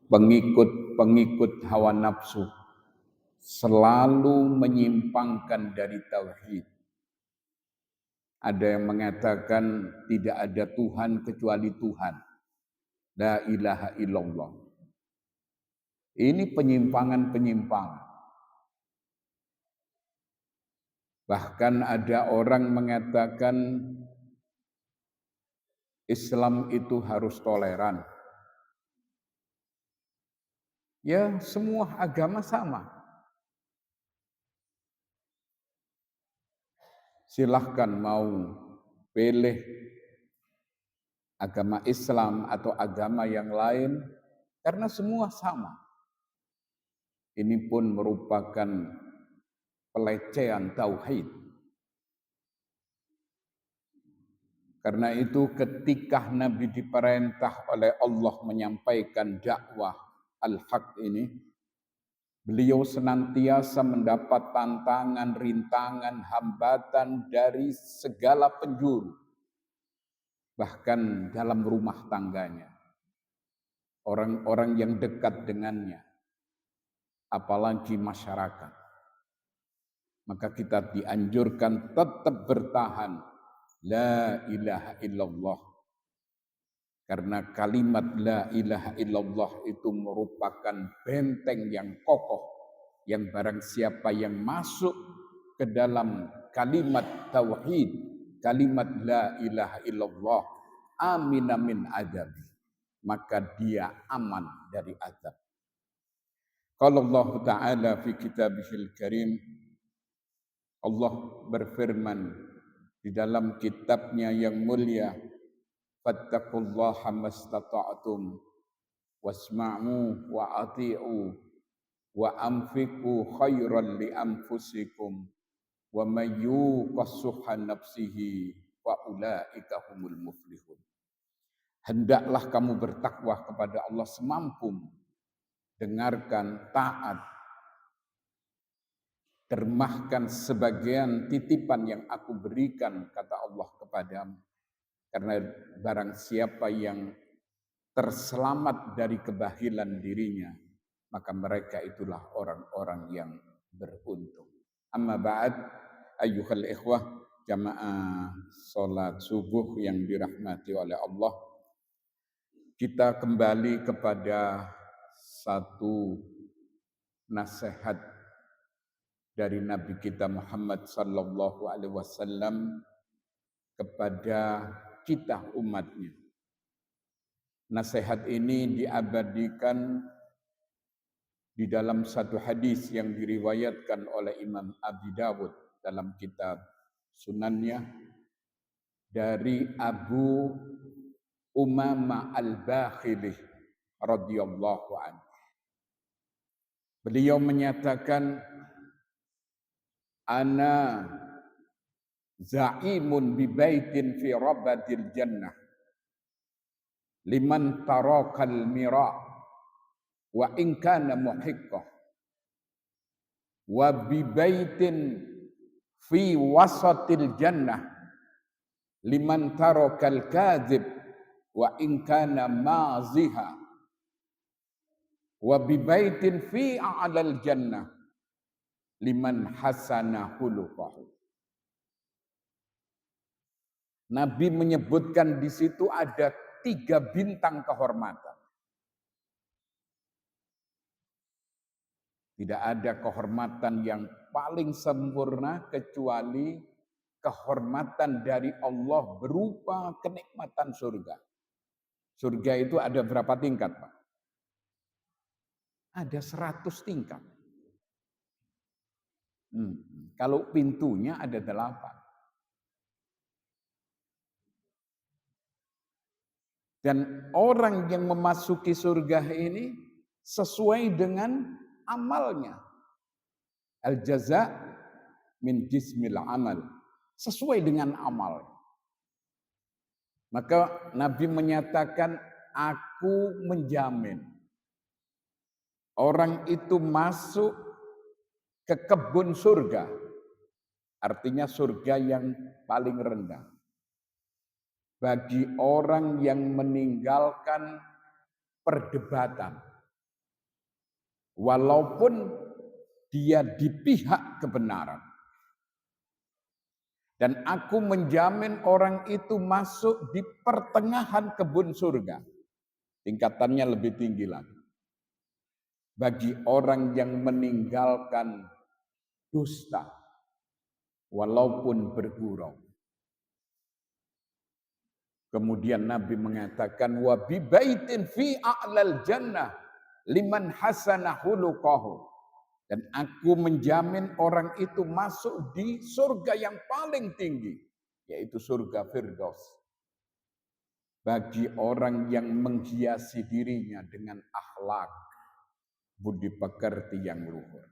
pengikut hawa nafsu selalu menyimpangkan dari tauhid. Ada yang mengatakan tidak ada Tuhan kecuali Tuhan. La ilaha illallah. Ini penyimpangan-penyimpangan. Bahkan ada orang mengatakan Islam itu harus toleran. Ya, semua agama sama. Silahkan mau pilih agama Islam atau agama yang lain, karena semua sama. Ini pun merupakan pelecehan tauhid. Karena itu ketika Nabi diperintah oleh Allah menyampaikan dakwah al-haq ini, beliau senantiasa mendapat tantangan, rintangan, hambatan dari segala penjuru. Bahkan dalam rumah tangganya. Orang-orang yang dekat dengannya. Apalagi masyarakat. Maka kita dianjurkan tetap bertahan. La ilaha illallah. Karena kalimat la ilaha illallah itu merupakan benteng yang kokoh. Yang barang siapa yang masuk ke dalam kalimat tauhid, kalimat la ilaha illallah, amina min adabi, maka dia aman dari azab. Qala Allah Ta'ala fi kitabihil karim, Allah berfirman di dalam kitabnya yang mulia, fattaqullaha mastata'tum wasma'u wa ati'u wa anfiqu khairan li anfusikum wa may yuqassuha nafsihi wa ulaika humul muflihun. Hendaklah kamu bertakwa kepada Allah semampumu, dengarkan, taat, dermahkan sebagian titipan yang aku berikan, kata Allah kepadamu. Karena barang siapa yang terselamat dari kebahilan dirinya, maka mereka itulah orang-orang yang beruntung. Amma ba'd, ayyuhal ikhwah, jamaah salat subuh yang dirahmati oleh Allah. Kita kembali kepada satu nasihat dari Nabi kita Muhammad sallallahu alaihi wasallam kepada kita umatnya. Nasihat ini diabadikan di dalam satu hadis yang diriwayatkan oleh Imam Abi Dawud dalam kitab Sunannya dari Abu Umamah Al-Bakhili radhiyallahu anhu. Beliau menyatakan, ana za'imun bi baitin fi rabbatil jannah liman tarakal mira wa in kana muhiqqah wa bi baitin fi wasatil jannah liman tarakal kadzib wa in kana maziha wa bi baitin fi a'lal jannah liman hasana khuluquhu. Nabi menyebutkan di situ ada 3 bintang kehormatan. Tidak ada kehormatan yang paling sempurna kecuali kehormatan dari Allah berupa kenikmatan surga. Surga itu ada berapa tingkat, Pak? Ada 100 tingkat. Kalau pintunya ada 8. Dan orang yang memasuki surga ini sesuai dengan amalnya. Al-jaza min jismil amal. Sesuai dengan amal. Maka Nabi menyatakan, aku menjamin orang itu masuk ke kebun surga. Artinya surga yang paling rendah. Bagi orang yang meninggalkan perdebatan. walaupun dia di pihak kebenaran. Dan aku menjamin orang itu masuk di pertengahan kebun surga. Tingkatannya lebih tinggi lagi. Bagi orang yang meninggalkan dusta, walaupun bergurau. Kemudian Nabi mengatakan, wa bi baitin fi a'lal jannah liman hasana khuluquhu. Dan aku menjamin orang itu masuk di surga yang paling tinggi, yaitu surga Firdaus. Bagi orang yang menghiasi dirinya dengan akhlak, budi pekerti yang luhur.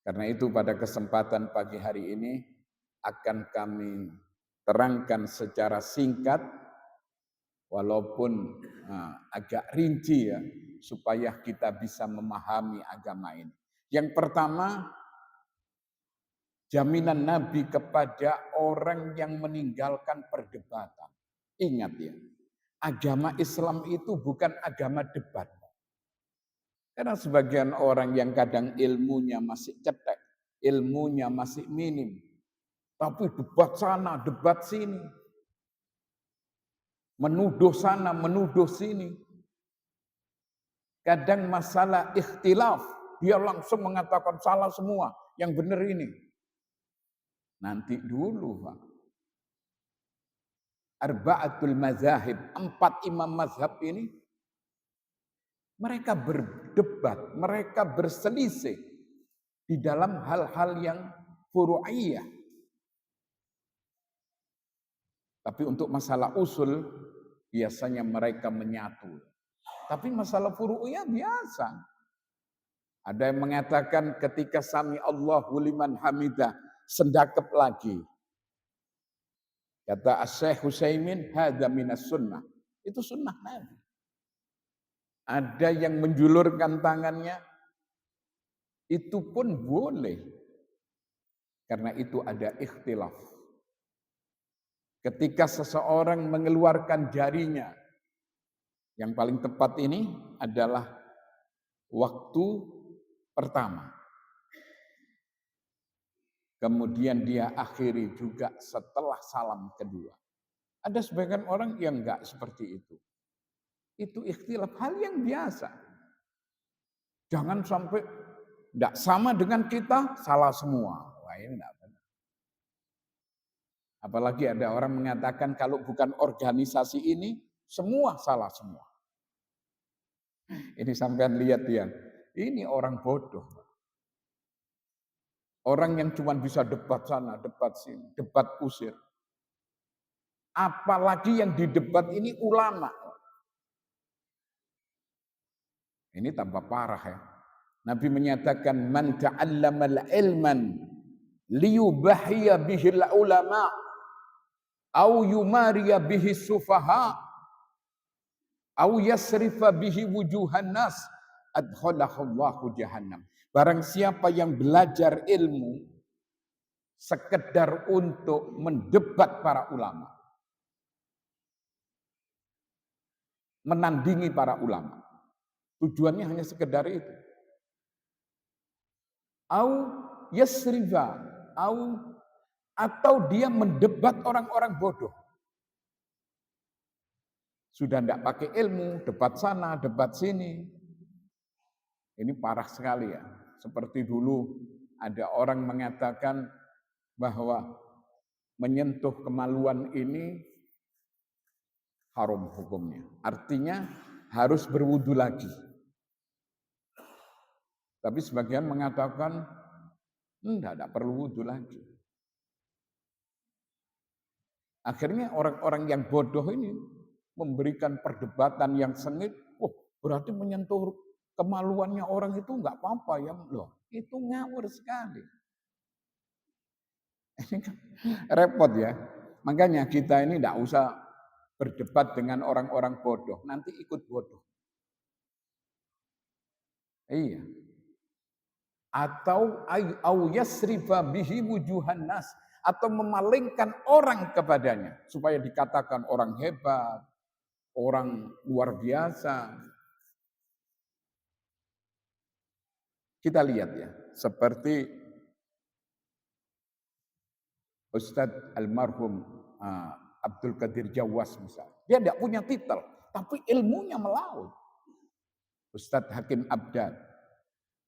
Karena itu pada kesempatan pagi hari ini akan kami terangkan secara singkat, walaupun agak rinci ya, supaya kita bisa memahami agama ini. Yang pertama, jaminan Nabi kepada orang yang meninggalkan perdebatan. Ingat ya, agama Islam itu bukan agama debat. Karena sebagian orang yang kadang ilmunya masih cetek, ilmunya masih minim, tapi debat sana, debat sini. Menuduh sana, menuduh sini. Kadang masalah ikhtilaf, dia langsung mengatakan salah semua, yang benar ini. Nanti dulu Pak. Arba'atul mazahib, 4 imam mazhab ini, mereka berdebat, mereka berselisih di dalam hal-hal yang furu'iyah. Tapi untuk masalah usul, biasanya mereka menyatu. Tapi masalah furu'iyah biasa. Ada yang mengatakan ketika sami Allahu liman hamidah, sendakep lagi. Kata Syekh Utsaimin, hadza minas sunnah. Itu sunnah Nabi. Ada yang menjulurkan tangannya, itu pun boleh. Karena itu ada ikhtilaf. Ketika seseorang mengeluarkan jarinya, yang paling tepat ini adalah waktu pertama. Kemudian dia akhiri juga setelah salam kedua. Ada sebagian orang yang enggak seperti itu. Itu ikhtilaf, hal yang biasa. Jangan sampai enggak sama dengan kita, salah semua. Wah, ini enggak benar. Apalagi ada orang mengatakan kalau bukan organisasi ini, semua salah semua. Ini sampean lihat ya, ini orang bodoh. Orang yang cuma bisa debat sana, debat sini, debat kusir. Apalagi yang didebat ini ulama. Ini tambah parah ya. Nabi menyatakan man ta'allamal ilman liyubahiya bihil ulama au yumariya bihi sufaha au yasrifa bihi wujuhan nas adkhalahullahu jahannam. Barang siapa yang belajar ilmu sekedar untuk mendebat para ulama, menandingi para ulama, tujuannya hanya sekedar itu. Au yasrifa, atau dia mendebat orang-orang bodoh. Sudah tidak pakai ilmu, debat sana, debat sini. Ini parah sekali ya. Seperti dulu ada orang mengatakan bahwa menyentuh kemaluan ini haram hukumnya. Artinya harus berwudu lagi. Tapi sebagian mengatakan tidak perlu wudu lagi. Akhirnya orang-orang yang bodoh ini memberikan perdebatan yang sengit. Berarti menyentuh kemaluannya orang itu enggak apa-apa ya. Loh, itu ngawur sekali. Ini kan repot ya. Makanya kita ini enggak usah berdebat dengan orang-orang bodoh. Nanti ikut bodoh. Iya. Atau yasrifa bihi wujuhan nas, atau memalingkan orang kepadanya supaya dikatakan orang hebat, orang luar biasa. Kita lihat ya, seperti Ustadz almarhum Abdul Qadir Jawas misalnya. Dia tidak punya titel, tapi ilmunya melaut. Ustadz Hakim Abdad,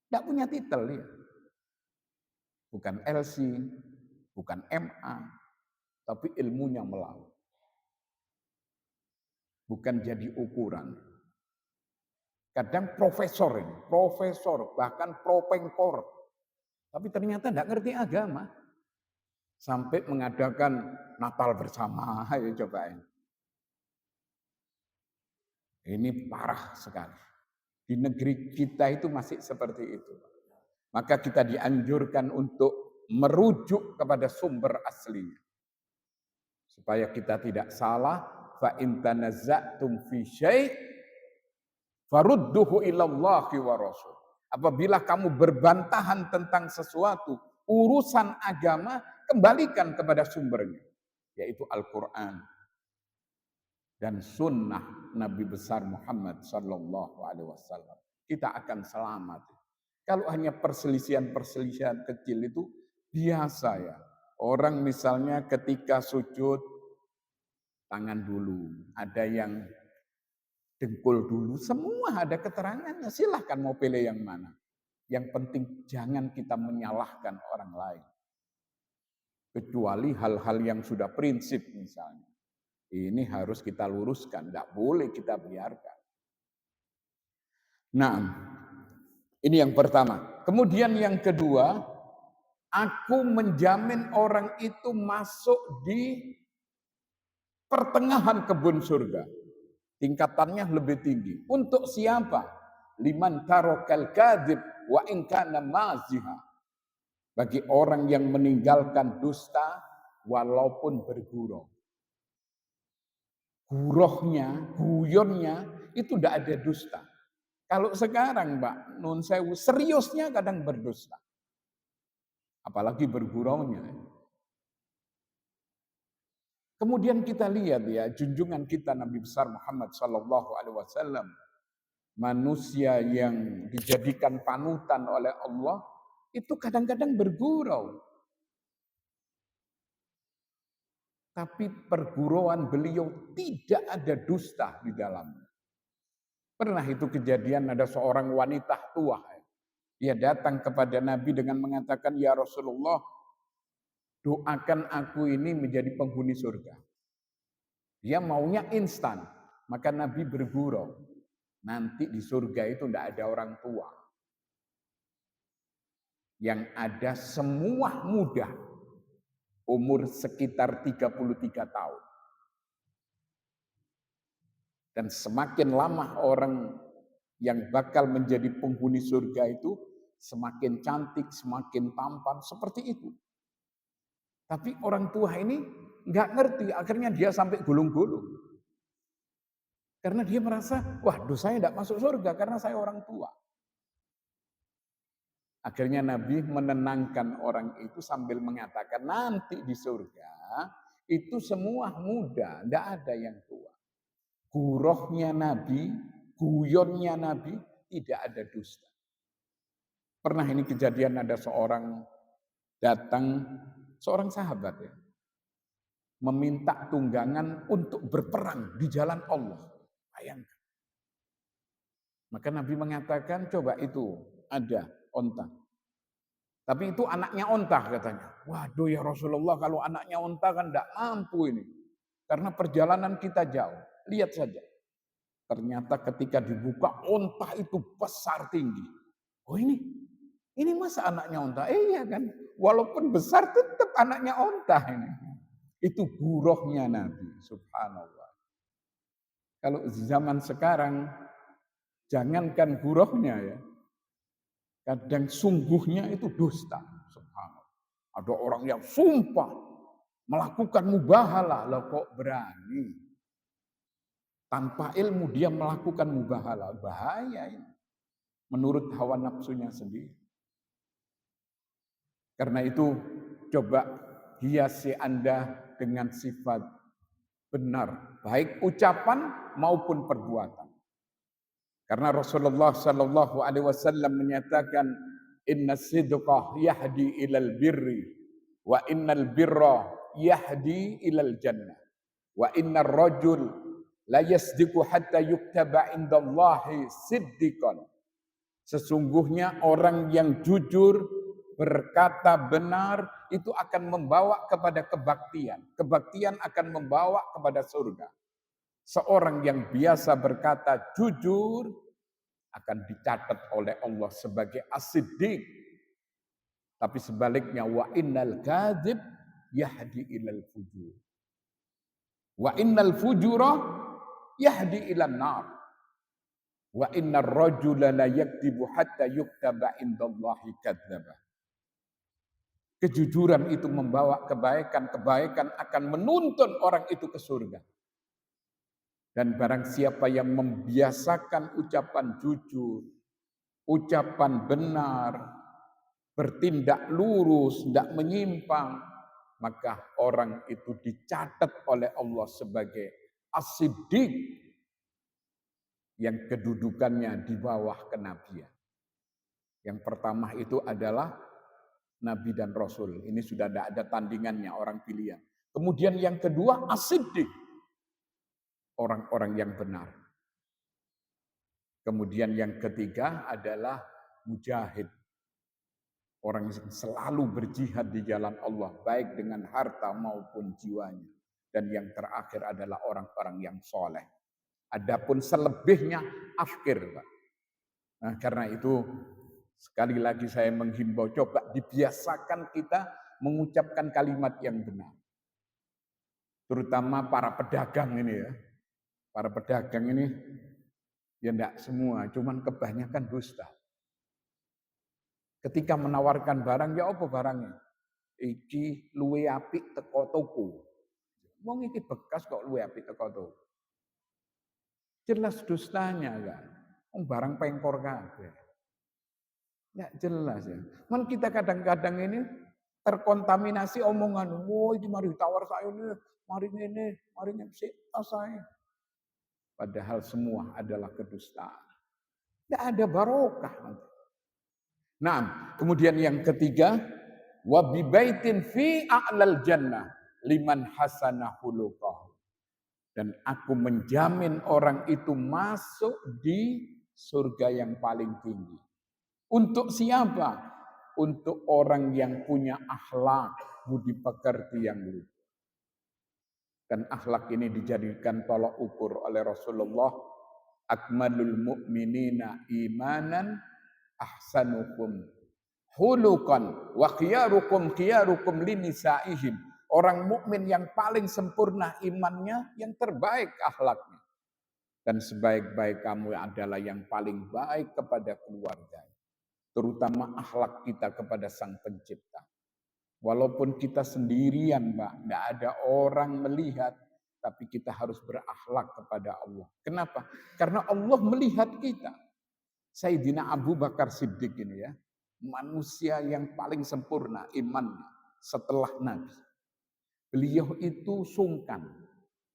tidak punya titel dia. Bukan LC, bukan MA, tapi ilmunya melaut. Bukan jadi ukuran. Kadang profesor, bahkan propengkor. Tapi ternyata tidak ngerti agama. Sampai mengadakan Natal bersama, ayo cobain. Ini parah sekali. Di negeri kita itu masih seperti itu. Maka kita dianjurkan untuk merujuk kepada sumber aslinya. Supaya kita tidak salah, fa in tanazza'tum fi syai' farudduhu ilallahi wa rasul. Apabila kamu berbantahan tentang sesuatu, urusan agama, kembalikan kepada sumbernya, yaitu Al-Quran dan sunnah Nabi besar Muhammad sallallahu alaihi wasallam. Kita akan selamat. Kalau hanya perselisihan-perselisihan kecil itu biasa ya. Orang misalnya ketika sujud tangan dulu, ada yang dengkul dulu, semua ada keterangannya. Silahkan mau pilih yang mana. Yang penting jangan kita menyalahkan orang lain. Kecuali hal-hal yang sudah prinsip misalnya. Ini harus kita luruskan, tidak boleh kita biarkan. Nah, ini yang pertama. Kemudian yang kedua, aku menjamin orang itu masuk di pertengahan kebun surga. Tingkatannya lebih tinggi. Untuk siapa? Liman tarokal kadhib wa in kana maziha. Bagi orang yang meninggalkan dusta walaupun bergurau. Guyonnya itu tidak ada dusta. Kalau sekarang Mbak Nun Sewu seriusnya kadang berdusta. Apalagi berguraunya. Kemudian kita lihat ya junjungan kita Nabi besar Muhammad sallallahu alaihi wasallam. Manusia yang dijadikan panutan oleh Allah itu kadang-kadang bergurau. Tapi pergurauan beliau tidak ada dusta di dalamnya. Pernah itu kejadian ada seorang wanita tua. Dia datang kepada Nabi dengan mengatakan, "Ya Rasulullah, doakan aku ini menjadi penghuni surga." Dia maunya instan. Maka Nabi bergurau. Nanti di surga itu tidak ada orang tua. Yang ada semua muda, umur sekitar 33 tahun. Dan semakin lama orang yang bakal menjadi penghuni surga itu semakin cantik, semakin tampan, seperti itu. Tapi orang tua ini nggak ngerti, akhirnya dia sampai gulung-gulung. Karena dia merasa, wah dosanya tidak masuk surga karena saya orang tua. Akhirnya Nabi menenangkan orang itu sambil mengatakan nanti di surga itu semua muda, tidak ada yang tua. Gurohnya Nabi, guyonnya Nabi, tidak ada dusta. Pernah ini kejadian ada seorang datang, seorang sahabat ya, meminta tunggangan untuk berperang di jalan Allah. Bayangkan. Maka Nabi mengatakan, coba itu ada onta. Tapi itu anaknya onta katanya. Waduh ya Rasulullah, kalau anaknya onta kan tidak mampu ini. Karena perjalanan kita jauh. Lihat saja. Ternyata ketika dibuka onta itu besar tinggi. Oh ini masa anaknya onta? Iya kan. Walaupun besar tetap anaknya onta ini. Itu gurohnya Nabi. Subhanallah. Kalau zaman sekarang, jangankan gurohnya ya. Kadang sungguhnya itu dusta. Subhanallah. Ada orang yang sumpah melakukan mubahalah. Lah kok berani? Tanpa ilmu dia melakukan mubahalah. Bahaya ini. Menurut hawa nafsunya sendiri. Karena itu coba hiasi Anda dengan sifat benar. Baik ucapan maupun perbuatan. Karena Rasulullah Sallallahu Alaihi Wasallam menyatakan Inna sidqa yahdi ilal birri wa innal birra yahdi ilal jannah wa innar rajul la yasdiqu hatta yuktaba indallahi siddiqan. Sesungguhnya orang yang jujur berkata benar itu akan membawa kepada kebaktian. Kebaktian akan membawa kepada surga. Seorang yang biasa berkata jujur akan dicatat oleh Allah sebagai as-siddiq. Tapi sebaliknya wa innal kadzib yahdi ilal fujur. Wa innal fujura yahdi ilan nar. Wa innar rajula la yakdzibu hatta yuktaba indallahi kadzdzaba. Kejujuran itu membawa kebaikan, kebaikan akan menuntun orang itu ke surga. Dan barang siapa yang membiasakan ucapan jujur, ucapan benar, bertindak lurus, tidak menyimpang, maka orang itu dicatat oleh Allah sebagai as-siddiq yang kedudukannya di bawah kenabian. Yang pertama itu adalah Nabi dan Rasul. Ini sudah tidak ada tandingannya, orang pilihan. Kemudian yang kedua as-siddiq, orang-orang yang benar. Kemudian yang ketiga adalah mujahid. Orang yang selalu berjihad di jalan Allah, baik dengan harta maupun jiwanya. Dan yang terakhir adalah orang-orang yang soleh. Adapun selebihnya afkir, Pak. Nah, karena itu sekali lagi saya menghimbau, coba dibiasakan kita mengucapkan kalimat yang benar. Terutama para pedagang ini ya. Para pedagang ini ya enggak semua, cuman kebanyakan dusta. Ketika menawarkan barang, ya apa barangnya? Iki luwe apik teko toko. Wong iki bekas kok luwe apik teko toko. Jelas dustanya kan. Barang pengkor kabeh. Enggak jelas ya. Man kita kadang-kadang ini terkontaminasi omongan, "Woi, iki mari tawar saya ini, mari sik saya." Padahal semua adalah kedustaan. Enggak ada barokah nanti. Nah, kemudian yang ketiga, wa bi baitin fi a'lal jannah liman hasanah khuluquh. Dan aku menjamin orang itu masuk di surga yang paling tinggi. Untuk siapa? Untuk orang yang punya akhlak, budi pekerti yang luhur. Dan akhlak ini dijadikan tolak ukur oleh Rasulullah. Akmalul mu'minina imanan ahsanukum khuluqan wa khiyarukum linisaihim. Orang mukmin yang paling sempurna imannya, yang terbaik akhlaknya. Dan sebaik-baik kamu adalah yang paling baik kepada keluarga. Terutama akhlak kita kepada Sang Pencipta. Walaupun kita sendirian, Mbak, tidak ada orang melihat, tapi kita harus berakhlak kepada Allah. Kenapa? Karena Allah melihat kita. Sayyidina Abu Bakar Siddiq ini ya, manusia yang paling sempurna imannya setelah Nabi. Beliau itu sungkan.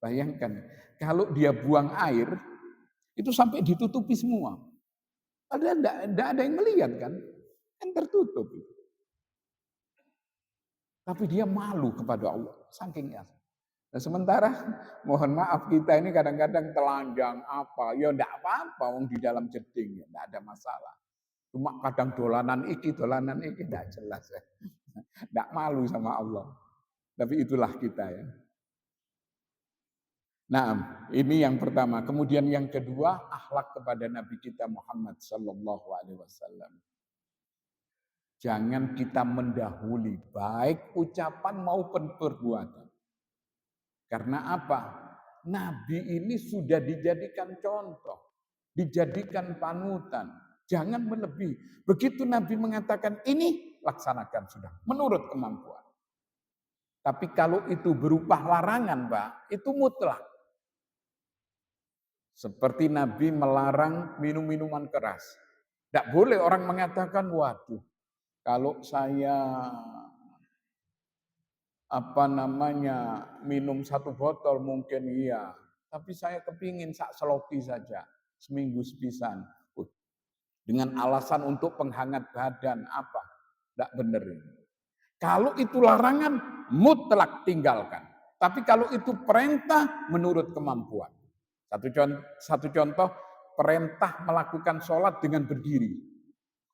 Bayangkan, kalau dia buang air, itu sampai ditutupi semua. Padahal tidak ada yang melihat kan tertutup. Tapi dia malu kepada Allah, saking ya. Nah, sementara mohon maaf kita ini kadang-kadang telanjang apa, ya tidak apa-apa, wong di dalam jeding, ya tidak ada masalah. Cuma kadang dolanan iki tidak jelas ya. Tidak malu sama Allah. Tapi itulah kita ya. Nah, ini yang pertama. Kemudian yang kedua, akhlak kepada Nabi kita Muhammad sallallahu alaihi wasallam. Jangan kita mendahului baik ucapan maupun perbuatan. Karena apa? Nabi ini sudah dijadikan contoh, dijadikan panutan. Jangan melebihi. Begitu Nabi mengatakan ini, laksanakan sudah menurut kemampuan. Tapi kalau itu berupa larangan, Pak, itu mutlak. Seperti Nabi melarang minum minuman keras. Tidak boleh orang mengatakan, waduh, kalau saya minum 1 botol mungkin iya, tapi saya kepingin sak seloki saja, seminggu sepisan. dengan alasan untuk penghangat badan apa? Tidak benar ini. Kalau itu larangan, mutlak tinggalkan. Tapi kalau itu perintah, menurut kemampuan. Satu contoh, perintah melakukan sholat dengan berdiri.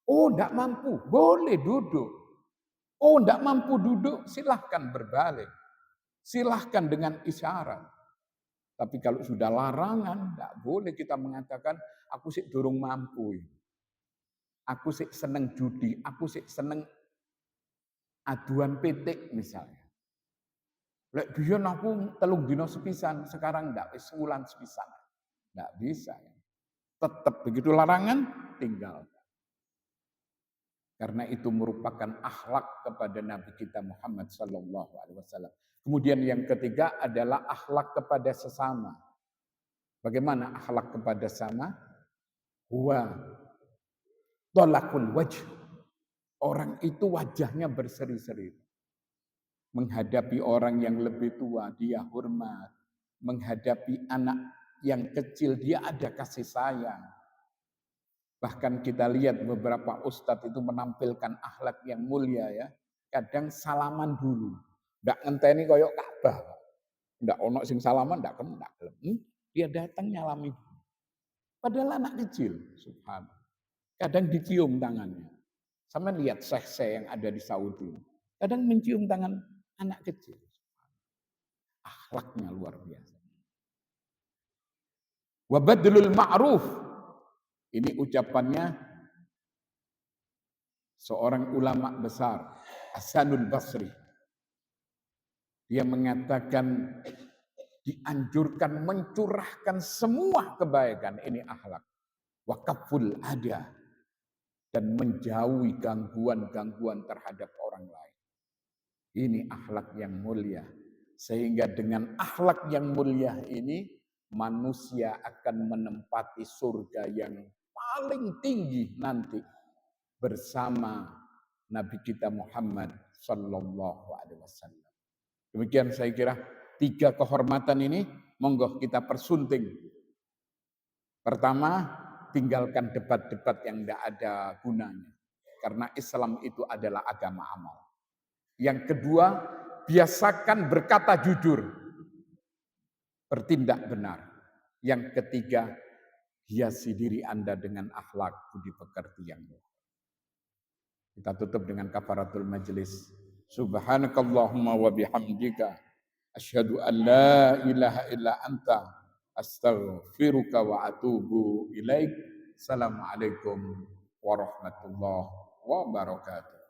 Oh, tidak mampu, boleh duduk. Oh, tidak mampu duduk, silahkan berbalik. Silahkan dengan isyarat. Tapi kalau sudah larangan, tidak boleh kita mengatakan, aku sih durung mampu. Aku sih seneng judi, aku sih seneng aduan petik misalnya. Lek biyen aku telung dino sepisan, sekarang ndak wis wulan sepisan. Ndak bisa ya. Tetap begitu larangan tinggal. Karena itu merupakan akhlak kepada Nabi kita Muhammad sallallahu alaihi wasallam. Kemudian yang ketiga adalah akhlak kepada sesama. Bagaimana akhlak kepada sesama? Huwa talaqul wajh. Orang itu wajahnya berseri-seri. Menghadapi orang yang lebih tua, dia hormat. Menghadapi anak yang kecil, dia ada kasih sayang. Bahkan kita lihat beberapa ustadz itu menampilkan akhlak yang mulia ya. Kadang salaman dulu. Ndak ngenteni koyok Ka'bah. Ndak ono sing salaman ndak kena. Dia datang nyalami. Padahal anak kecil, subhanallah. Kadang dicium tangannya. Sama lihat syekh yang ada di Saudi. Kadang mencium tangan anak kecil. Akhlaknya luar biasa. Wa badlul ma'ruf. Ini ucapannya seorang ulama besar, Hasanul Basri. Dia mengatakan dianjurkan mencurahkan semua kebaikan, ini akhlak. Wa kaful ada, dan menjauhi gangguan-gangguan terhadap orang lain. Ini akhlak yang mulia. Sehingga dengan akhlak yang mulia ini, manusia akan menempati surga yang paling tinggi nanti bersama Nabi kita Muhammad sallallahu alaihi wasallam. Demikian saya kira 3 kehormatan ini monggo kita persunting. Pertama, tinggalkan debat-debat yang tidak ada gunanya. Karena Islam itu adalah agama amal. Yang kedua, biasakan berkata jujur. Bertindak benar. Yang ketiga, hiasi diri Anda dengan akhlak budi pekerti yang luhur. Kita tutup dengan kafaratul majlis. Subhanakallahumma wa bihamdika asyhadu an la ilaha illa anta astaghfiruka wa atubu ilaik. Assalamualaikum warahmatullahi wabarakatuh.